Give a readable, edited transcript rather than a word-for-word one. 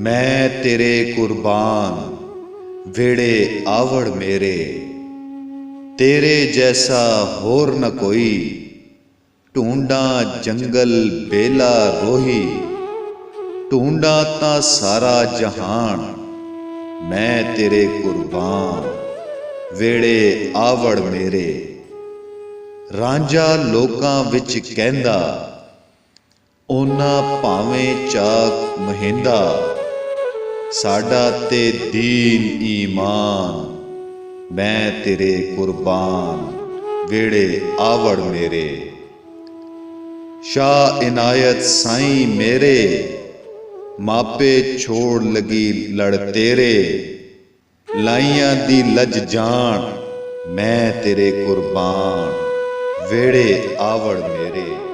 मैं तेरे कुर्बान वेड़े आवड़ मेरे। तेरे जैसा होर न कोई, ढूंढा जंगल बेला रोही। ढूंढा ता सारा जहान, मैं तेरे कुर्बान वेड़े आवड़ मेरे। रांझा लोकां विच कहंदा, ओना भावें चाक महेंदा। साडा ते दीन ईमान, मैं तेरे कुर्बान वेड़े आवड़ मेरे। शाह इनायत साईं मेरे, मापे छोड़ लगी लड़ तेरे। लाइयां दी लज जान, मैं तेरे कुर्बान वेड़े आवड़ मेरे।